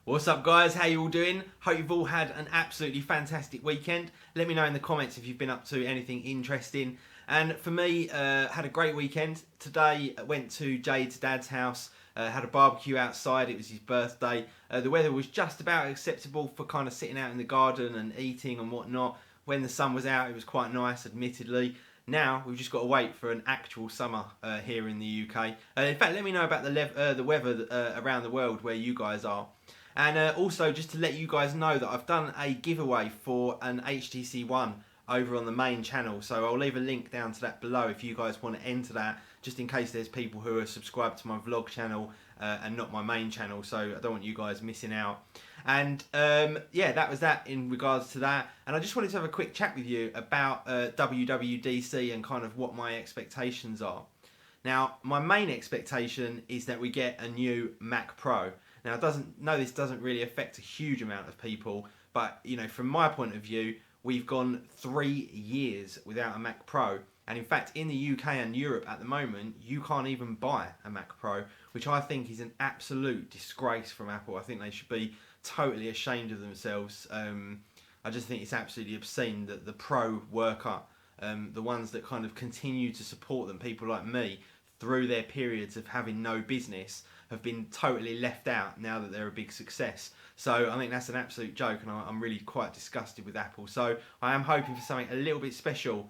What's up guys, how you all doing? Hope you've all had an absolutely fantastic weekend. Let me know in the comments if you've been up to anything interesting. And for me, had a great weekend. Today I went to Jade's dad's house, had a barbecue outside, it was his birthday. The weather was just about acceptable for kind of sitting out in the garden and eating and whatnot. When the sun was out it was quite nice, admittedly. Now we've just got to wait for an actual summer here in the UK. In fact, let me know about the weather around the world where you guys are. And also just to let you guys know that I've done a giveaway for an HTC One over on the main channel, so I'll leave a link down to that below if you guys want to enter that, just in case there's people who are subscribed to my vlog channel and not my main channel, so I don't want you guys missing out. And yeah, that was that in regards to that. And I just wanted to have a quick chat with you about WWDC and kind of what my expectations are. Now, my main expectation is that we get a new Mac Pro. Now, this doesn't really affect a huge amount of people, but you know, from my point of view, we've gone 3 years without a Mac Pro. And in fact, in the UK and Europe at the moment, you can't even buy a Mac Pro, which I think is an absolute disgrace from Apple. I think they should be totally ashamed of themselves. I just think it's absolutely obscene that the Pro worker, the ones that kind of continue to support them, people like me, through their periods of having no business, have been totally left out now that they're a big success. So I think that's an absolute joke, and I'm really quite disgusted with Apple. So I am hoping for something a little bit special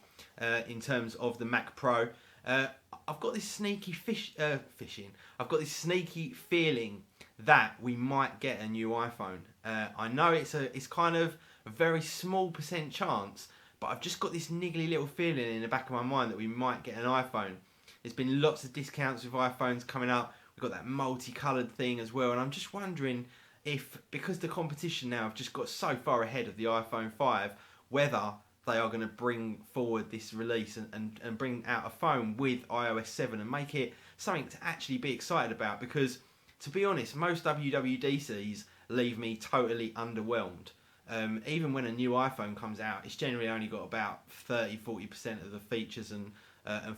in terms of the Mac Pro. I've got this sneaky I've got this sneaky feeling that we might get a new iPhone. I know it's kind of a very small percent chance, but I've just got this niggly little feeling in the back of my mind that we might get an iPhone. There's been lots of discounts with iPhones coming up. We've got that multicoloured thing as well, and I'm just wondering if, because the competition now have just got so far ahead of the iPhone 5, whether they are going to bring forward this release and bring out a phone with iOS 7 and make it something to actually be excited about. Because, to be honest, most WWDCs leave me totally underwhelmed. Even when a new iPhone comes out, it's generally only got about 30-40% of the features and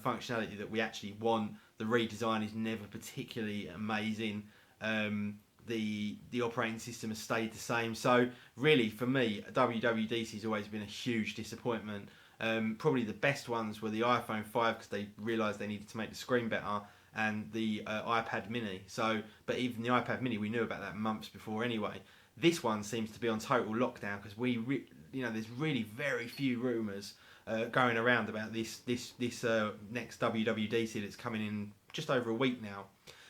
functionality that we actually want. The redesign is never particularly amazing. The operating system has stayed the same. So really, for me, WWDC has always been a huge disappointment. Probably the best ones were the iPhone 5 because they realised they needed to make the screen better, and the iPad Mini. But even the iPad Mini, we knew about that months before anyway. This one seems to be on total lockdown because there's really very few rumours going around about this next WWDC that's coming in just over a week now.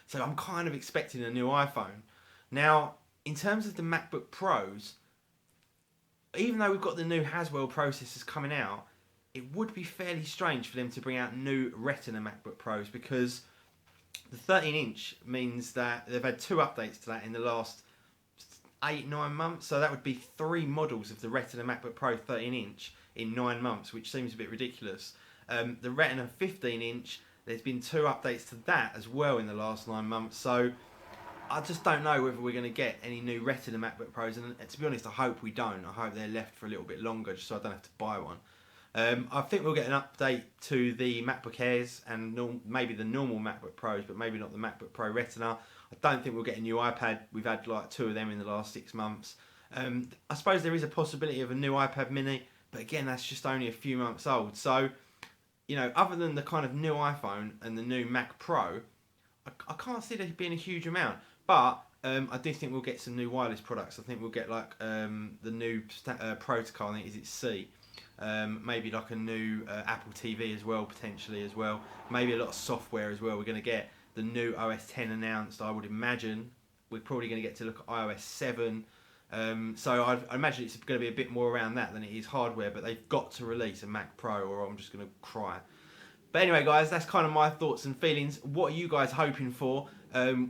So I'm kind of expecting a new iPhone. Now, in terms of the MacBook Pros, even though we've got the new Haswell processors coming out, it would be fairly strange for them to bring out new Retina MacBook Pros, because the 13-inch means that they've had 2 updates to that in the last 8-9 months. So that would be 3 models of the Retina MacBook Pro 13-inch in 9 months, which seems a bit ridiculous. The Retina 15-inch, there's been 2 updates to that as well in the last 9 months. So I just don't know whether we're going to get any new Retina MacBook Pros, and to be honest, I hope we don't. I hope they're left for a little bit longer, just so I don't have to buy one. I think we'll get an update to the MacBook Airs and maybe the normal MacBook Pros, but maybe not the MacBook Pro Retina. I don't think we'll get a new iPad. We've had like 2 of them in the last 6 months. I suppose there is a possibility of a new iPad Mini, but again, that's just only a few months old. So, you know, other than the kind of new iPhone and the new Mac Pro, I can't see there being a huge amount. But I do think we'll get some new wireless products. I think we'll get like the new protocol, I think is it C. Maybe like a new Apple TV as well, potentially as well. Maybe a lot of software as well. We're going to get the new OS 10 announced, I would imagine. We're probably going to get to look at iOS 7. So I imagine it's going to be a bit more around that than it is hardware, but they've got to release a Mac Pro or I'm just going to cry. But anyway, guys, that's kind of my thoughts and feelings. What are you guys hoping for?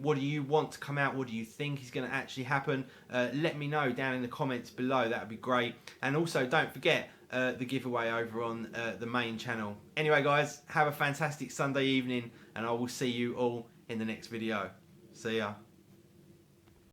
What do you want to come out? What do you think is going to actually happen? Let me know down in the comments below. That would be great. And also, don't forget the giveaway over on the main channel. Anyway, guys, have a fantastic Sunday evening, and I will see you all in the next video. See ya.